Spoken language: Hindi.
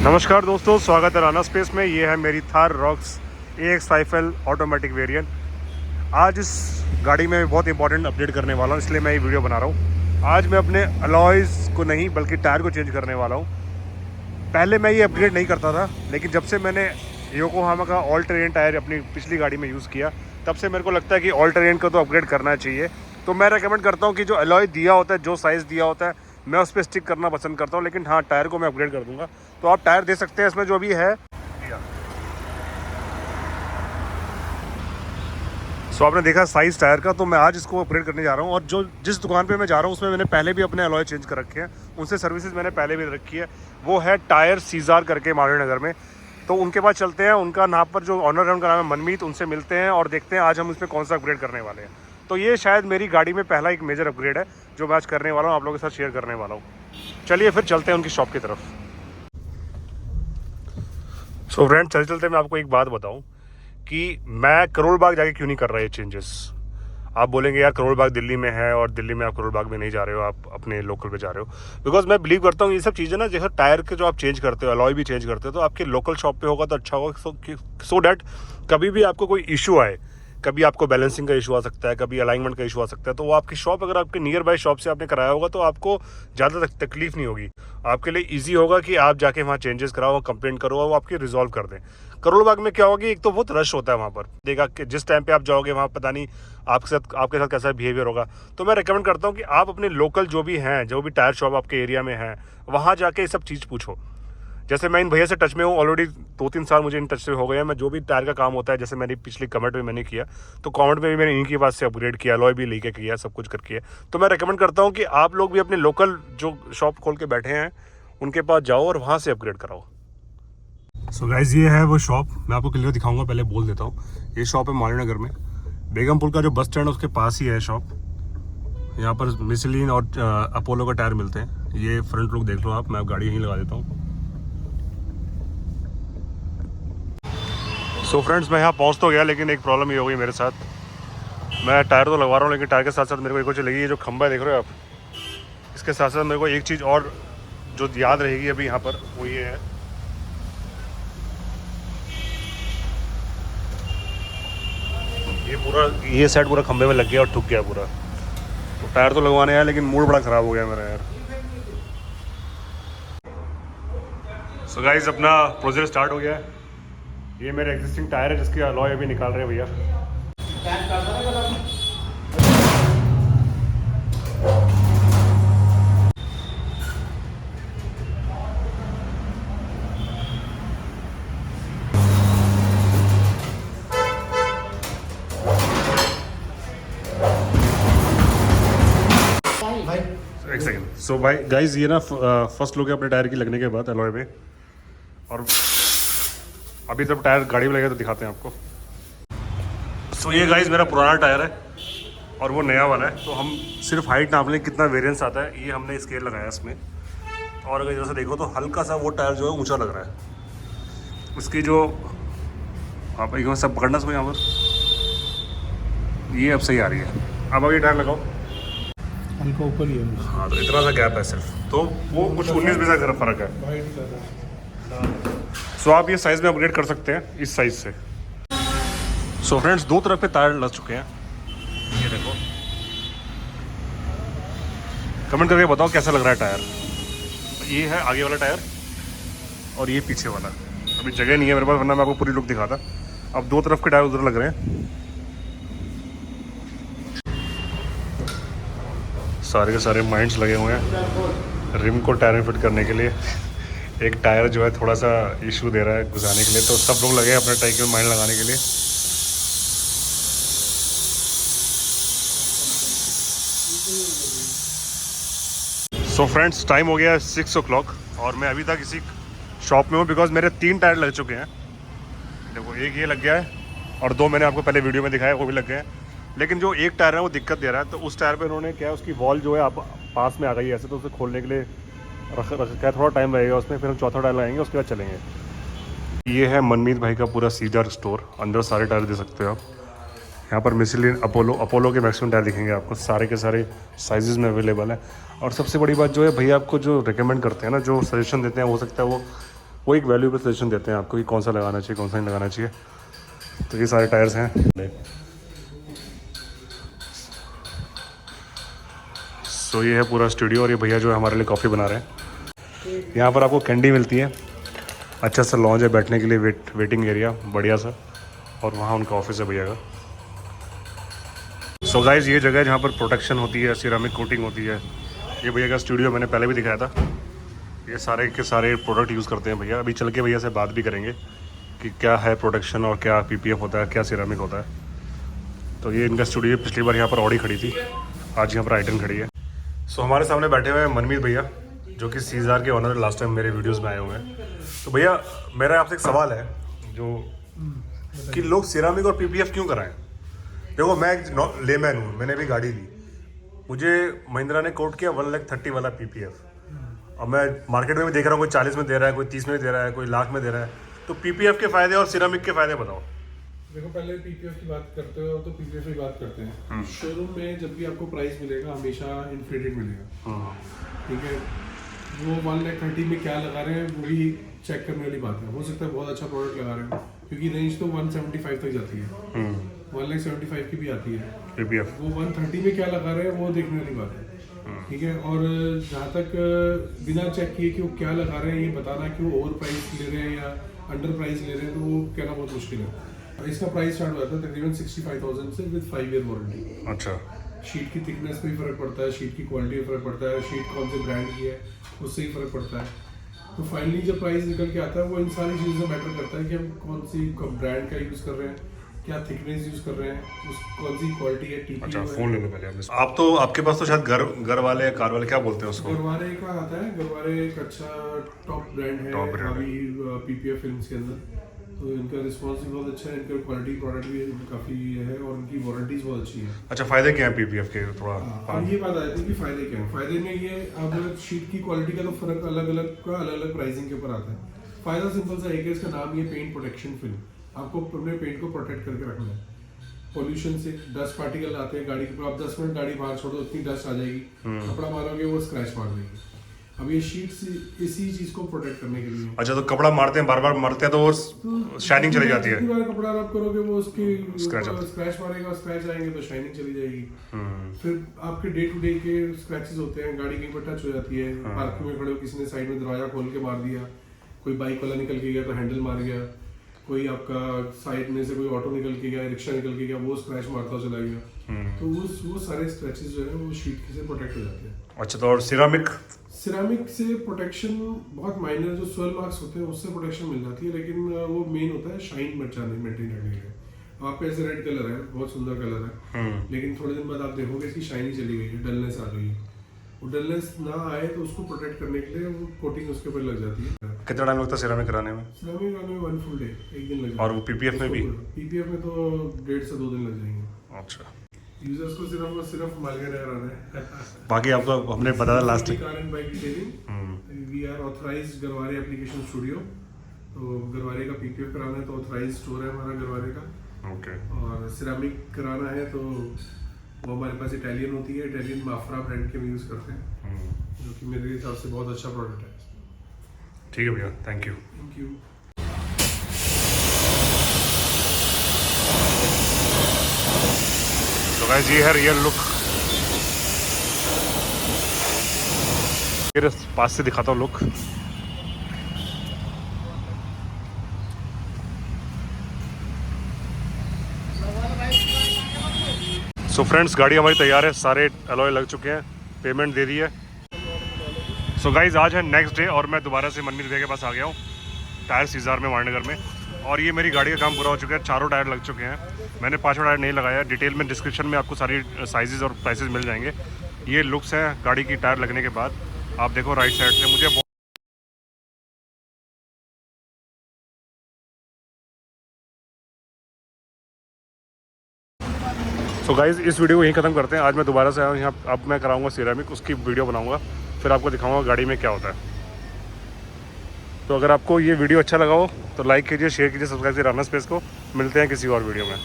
नमस्कार दोस्तों, स्वागत है राना स्पेस में। ये है मेरी Thar rocks AX5L automatic variant. आज इस गाड़ी में बहुत इंपॉर्टेंट अपडेट करने वाला हूँ, इसलिए मैं ये वीडियो बना रहा हूँ। आज मैं अपने अलॉयज़ को नहीं बल्कि टायर को चेंज करने वाला हूँ। पहले मैं ये अपग्रेड नहीं करता था, लेकिन जब से मैंने योकोहामा का ऑल टेरेन टायर अपनी पिछली गाड़ी में यूज़ किया, तब से मेरे को लगता है कि ऑल टेरेन का तो अपग्रेड करना चाहिए। तो मैं रेकमेंड करता हूँ कि जो अलॉय दिया होता है, जो साइज़ दिया होता है, मैं उस पर स्टिक करना पसंद करता हूँ। लेकिन हाँ, टायर को मैं अपग्रेड कर दूँगा। तो आप टायर दे सकते हैं इसमें जो भी है। सो आपने देखा साइज़ टायर का, तो मैं आज इसको अपग्रेड करने जा रहा हूँ। और जो जिस दुकान पे मैं जा रहा हूँ उसमें मैंने पहले भी अपने अलॉय चेंज कर रखे हैं, उनसे सर्विसेज मैंने पहले भी रखी है। वो है टायर सीजार करके मालवीय नगर में। तो उनके पास चलते हैं। उनका नाम पर जो ऑनर है उनका नाम है मनमीत, उनसे मिलते हैं और देखते हैं आज हम इसमें कौन सा अपग्रेड करने वाले हैं। तो ये शायद मेरी गाड़ी में पहला एक मेजर अपग्रेड है जो मैं आज करने वाला हूँ, आप लोगों के साथ शेयर करने वाला हूँ। चलिए फिर चलते हैं उनकी शॉप की तरफ। सो फ्रेंड, चलते चलते मैं आपको एक बात बताऊँ कि मैं करोल बाग जाके क्यों नहीं कर रहा ये चेंजेस। आप बोलेंगे यार करोल बाग दिल्ली में है और दिल्ली में आप करोल बाग में नहीं जा रहे हो, आप अपने लोकल पे जा रहे हो। बिकॉज मैं बिलीव करता हूँ ये सब चीज़ें ना, जैसे टायर के जो आप चेंज करते हो, अलॉय भी चेंज करते हो, तो आपके लोकल शॉप पे होगा तो अच्छा होगा। सो डैट कभी भी आपको कोई इशू आए, कभी आपको बैलेंसिंग का इशू आ सकता है, कभी अलाइनमेंट का इशू आ सकता है, तो वो आपकी शॉप अगर आपके नियर बाय शॉप से आपने कराया होगा तो आपको ज़्यादा तकलीफ नहीं होगी। आपके लिए ईजी होगा कि आप जाके वहाँ चेंजेस कराओ, कंप्लेंट करो और वो आपकी रिजॉल्व कर दें। करोल बाग में क्या होगी, एक तो बहुत रश होता है वहाँ पर, देखा कि जिस टाइम पे आप जाओगे वहाँ पता नहीं आपके साथ कैसा बिहेवियर होगा। तो मैं रिकमेंड करता हूँ कि आप अपने लोकल जो भी हैं, जो भी टायर शॉप आपके एरिया में है, वहाँ जाके ये सब चीज़ पूछो। जैसे मैं इन भैया से टच में हूँ ऑलरेडी, 2-3 साल मुझे इन टच से हो गए हैं। मैं जो भी टायर का काम होता है, जैसे मैंने पिछली कमेंट में मैंने किया, तो कमेंट में भी मैंने इनके पास से अपग्रेड किया, अलॉय भी लेके किया, सब कुछ करके। तो मैं रिकमेंड करता हूँ कि आप लोग भी अपने लोकल जो शॉप खोल के बैठे हैं उनके पास जाओ और वहाँ से अपग्रेड कराओ। सो गाइज, ये है वो शॉप, मैं आपको क्लियर दिखाऊंगा, पहले बोल देता हूँ। ये शॉप है मालवीय नगर में, बेगमपुर का जो बस स्टैंड है उसके पास ही है शॉप। यहाँ पर मिशेलिन और अपोलो का टायर मिलते हैं। ये फ्रंट लुक देख लो आप, मैं गाड़ी यहीं लगा देता हूँ। सो फ्रेंड्स, मैं यहाँ पहुँच तो गया, लेकिन एक प्रॉब्लम ये हो गई मेरे साथ। मैं टायर तो लगवा रहा हूँ, लेकिन टायर के साथ साथ मेरे को एक और चीज़ लगी, ये जो खंभा देख रहे हो आप, इसके साथ साथ मेरे को एक चीज़ और जो याद रहेगी अभी यहाँ पर, वो ये है, ये साइड पूरा खंभे में लग गया और ठुक गया पूरा। तो टायर तो लगवाने आया, लेकिन मूड बड़ा ख़राब हो गया मेरा यार। सो गाइस, अपना प्रोजेक्ट स्टार्ट हो गया है। ये मेरे एग्जिस्टिंग टायर है जिसकी अलॉय अभी निकाल रहे हैं भैया। एक सेकंड। सो भाई गाइस, ये ना फर्स्ट लुक है अपने टायर की लगने के बाद अलॉय पे, और अभी जब टायर गाड़ी में लगेगा तो दिखाते हैं आपको। सो ये गाइस मेरा पुराना टायर है और वो नया वाला है। तो हम सिर्फ हाइट नाप लें कितना वेरिएंस आता है, ये हमने स्केल लगाया इसमें। और अगर जैसे देखो तो हल्का सा वो टायर जो है ऊंचा लग रहा है। उसकी जो आप एक सब पकड़ना समझ, यहाँ पर ये अब सही आ रही है। अब ये टायर लगाओ, हल्का ऊपर ही है। हाँ, तो इतना सा गैप है सिर्फ, तो वो कुछ 19-20 का फ़र्क है। सो आप ये साइज़ में अपग्रेड कर सकते हैं इस साइज़ से। सो फ्रेंड्स, दो तरफ पे टायर लग चुके हैं, ये देखो। कमेंट करके बताओ कैसा लग रहा है टायर। ये है आगे वाला टायर और ये पीछे वाला। अभी जगह नहीं है मेरे पास, वरना मैं आपको पूरी लुक दिखाता। अब दो तरफ के टायर उधर लग रहे हैं, सारे के सारे माइंड्स लगे हुए हैं रिम को टायर में फिट करने के लिए। एक टायर जो है थोड़ा सा इशू दे रहा है घुसाने के लिए, तो सब लोग लगे अपने टायर में माइंड लगाने के लिए। सो फ्रेंड्स, टाइम हो गया है 6 o'clock और मैं अभी तक इसी शॉप में हूँ, बिकॉज मेरे 3 टायर लग चुके हैं। देखो, एक ये लग गया है और 2 मैंने आपको पहले वीडियो में दिखाया, वो भी लग गए हैं। लेकिन जो एक टायर है वो दिक्कत दे रहा है, तो उस टायर पे उन्होंने क्या, उसकी वॉल जो है आप पास में आ गई ऐसे, तो उसे खोलने के लिए रखा है। थोड़ा टाइम लगेगा उसमें, फिर हम चौथा टायर लगाएंगे, उसके बाद चलेंगे। ये है मनमीत भाई का पूरा सीजार स्टोर, अंदर सारे टायर दे सकते हो आप। यहाँ पर मिशेलिन, अपोलो के मैक्सिमम टायर दिखेंगे आपको, सारे के सारे साइजेस में अवेलेबल है। और सबसे बड़ी बात जो है, भैया आपको जो रिकमेंड करते हैं ना, जो सजेशन देते हैं, हो सकता है वो वो एक वैल्यूएबल सजेशन देते हैं आपको कि कौन सा लगाना चाहिए, कौन सा नहीं लगाना चाहिए। तो ये सारे टायर्स हैं। सो ये है पूरा स्टूडियो और ये भैया जो है हमारे लिए कॉफ़ी बना रहे हैं। यहाँ पर आपको कैंडी मिलती है, अच्छा सा लॉन्ज है बैठने के लिए, वेटिंग एरिया बढ़िया सा, और वहाँ उनका ऑफिस है भैया का। सो गाइस ये जगह है जहाँ पर प्रोटेक्शन होती है, सिरामिक कोटिंग होती है। ये भैया का स्टूडियो मैंने पहले भी दिखाया था। ये सारे के सारे प्रोडक्ट यूज़ करते हैं भैया। अभी चल के भैया से बात भी करेंगे कि क्या है प्रोटेक्शन और क्या पीपीएफ होता है, क्या सिरामिक होता है। तो ये इनका स्टूडियो, पिछली बार यहाँ पर ऑडी खड़ी थी, आज यहाँ पर आइटन खड़ी है। सो हमारे सामने बैठे हुए हैं मनमीत भैया, जो कि सीज़ार के ऑनर लास्ट टाइम मेरे वीडियोस में आए हुए हैं। तो भैया मेरा आपसे एक सवाल है जो कि लोग सिरामिक और पीपीएफ क्यों कराएं। देखो मैं एक लेमैन हूँ, मैंने भी गाड़ी ली, मुझे महिंद्रा ने कोट किया 1,30,000 वाला पीपीएफ। अब मैं मार्केट में भी देख रहा हूँ कोई 40 में दे रहा है, कोई 30 में दे रहा है, कोई लाख में दे रहा है। तो पीपीएफ के फ़ायदे और सिरामिक के फ़ायदे बताओ। देखो पहले पीपीएफ की बात करते हो तो पीपीएफ की बात करते हैं। शोरूम में जब भी आपको प्राइस मिलेगा हमेशा इन्फ्लेटेड मिलेगा, ठीक है। वो 1,30,000 में क्या लगा रहे हैं वो भी चेक करने वाली बात है। हो सकता है बहुत अच्छा प्रोडक्ट लगा रहे हो, क्योंकि रेंज तो 175 तक जाती है, 1,75,000 की भी आती है पीपीएफ। वो 130 में क्या लगा रहे हैं वो देखने वाली बात है, ठीक है। और जहाँ तक बिना चेक किए कि वो क्या लगा रहे हैं ये बताना कि वो ओवर प्राइस ले रहे हैं या अंडर प्राइस ले रहे हैं, तो वो कहना बहुत मुश्किल है। इसका प्राइस स्टार्ट हुआ था तकरीबन 65,000 से विद 5 ईयर वारंटी। अच्छा। शीट की थिकनेस पे भी फर्क पड़ता है, शीट की क्वालिटी में फर्क पड़ता है, शीट कौन से ब्रांड की है उससे ही फर्क पड़ता है। तो फाइनली जब प्राइस निकल के आता है वो इन सारी चीज़ों से मैटर करता है कि हम कौन सी ब्रांड का यूज़ कर रहे हैं, क्या थिकनेस यूज़ कर रहे हैं, उस कौन सी क्वालिटी है, टीपी। अच्छा फ़ोन ले लो पहले आपने। आप तो आपके पास तो शायद घर वाले कार वाले क्या बोलते हैं उसको? गरवारे का आता है। गरवारे एक अच्छा टॉप ब्रांड है अभी पीपीएफ फिल्म्स के अंदर। तो इनका रिस्पॉन्स भी बहुत अच्छा है, इनका क्वालिटी प्रोडक्ट भी काफ़ी है और इनकी वारंटीज बहुत अच्छी है। अच्छा फ़ायदे क्या हैं पीपीएफ के थोड़ा? अब ये बात आती है कि फ़ायदे क्या हैं। फ़ायदे में ये अब शीट की क्वालिटी का तो फ़र्क अलग अलग प्राइसिंग के ऊपर आता है। फ़ायदा सिंपल सा एक है, इसका नाम ये पेंट प्रोटेक्शन फिल्म। आपको अपने पेंट को प्रोटेक्ट करके रखना है पोल्यूशन से। डस्ट पार्टिकल आते हैं गाड़ी के ऊपर, आप 10 मिनट गाड़ी बाहर छोड़ो इतनी डस्ट आ जाएगी, कपड़ा मारोगे वो स्क्रैच मार देगी। अब ये शीट से इसी चीज को प्रोटेक्ट करने के लिए। अच्छा, तो कपड़ा मारते हैं, बार बार मारते हैं तो वो शाइनिंग चली जाती है। बार कपड़ा रब करोगे वो उसकी स्क्रैच मारेगा, स्क्रैच आएंगे तो शाइनिंग चली जाएगी। फिर आपके डे टू डे के स्क्रैचेस होते हैं, गाड़ी कहीं पर टच हो जाती है, पार्किंग में खड़े हो किसी ने साइड में दरवाजा खोल के मार दिया, कोई बाइक वाला निकल के गया तो हैंडल मार गया, कोई आपका साइड में से कोई ऑटो निकल के गया, रिक्शा निकल के गया, वो स्क्रैच मारता चला गया। तो वो सारे स्क्रैचेस जो है वो शीट से प्रोटेक्ट हो जाते हैं। अच्छा, तो और सिरामिक से प्रोटेक्शन बहुत माइनर, जो स्वेल मार्क्स होते हैं उससे प्रोटेक्शन मिल जाती है, लेकिन वो मेन होता है शाइन बचाने मेंटेन रखने के लिए। आप ऐसे रेड कलर है, बहुत सुंदर कलर है, लेकिन थोड़े दिन बाद आप देखोगे इसकी शाइनिंग चली गई है, डलनेस आ गई है। वो डलनेस ना आए तो उसको प्रोटेक्ट करने के लिए वो कोटिंग उसके ऊपर लग जाती है। कितना टाइम लगता है सिरामिक कराने में? सिरामिक कराने में 1 फुल डे, एक दिन लग जाएगा। और वो पीपीएफ में भी? पीपीएफ में तो 1.5 से 2 दिन लग जाएंगे। अच्छा, यूजर्स को सिर्फ मालगाड़ी कराना है। बाकी आपको हमने बताया last car and bike detailing, we are authorised Garware application studio. तो गरवारे का पीपीएफ कराना है तो ऑथराइज्ड स्टोर है हमारा गरवारे का। ओके। और सिरामिक कराना है तो वो हमारे पास इटालियन होती है, इटालियन माफ्रा ब्रांड के हम यूज़ करते हैं, जो कि मेरे हिसाब से बहुत अच्छा प्रोडक्ट है। ठीक है भैया, थैंक यू। Thank you. तो गाइस ये है रियल लुक, मेरे पास से दिखाता हूँ लुक। सो फ्रेंड्स, गाड़ी हमारी तैयार है, सारे अलॉय लग चुके हैं, पेमेंट दे दी है। सो गाइस आज है नेक्स्ट डे और मैं दोबारा से मनमीत भैया के पास आ गया हूँ, टायर सीज़ार में वारनगर में। और ये मेरी गाड़ी का काम पूरा हो चुका है, चारों टायर लग चुके हैं। मैंने 5वां टायर नहीं लगाया। डिटेल में डिस्क्रिप्शन में आपको सारी साइजेस और प्राइसेस मिल जाएंगे। ये लुक्स हैं गाड़ी की टायर लगने के बाद। आप देखो राइट साइड से मुझे सो गाइज़ इस वीडियो को यहीं ख़त्म करते हैं। आज मैं दोबारा से आया हूँ यहाँ, अब मैं कराऊंगा सिरामिक, उसकी वीडियो बनाऊंगा, फिर आपको दिखाऊंगा गाड़ी में क्या होता है। तो अगर आपको ये वीडियो अच्छा लगा हो तो लाइक कीजिए, शेयर कीजिए, सब्सक्राइब कीजिए राना स्पेस को। मिलते हैं किसी और वीडियो में।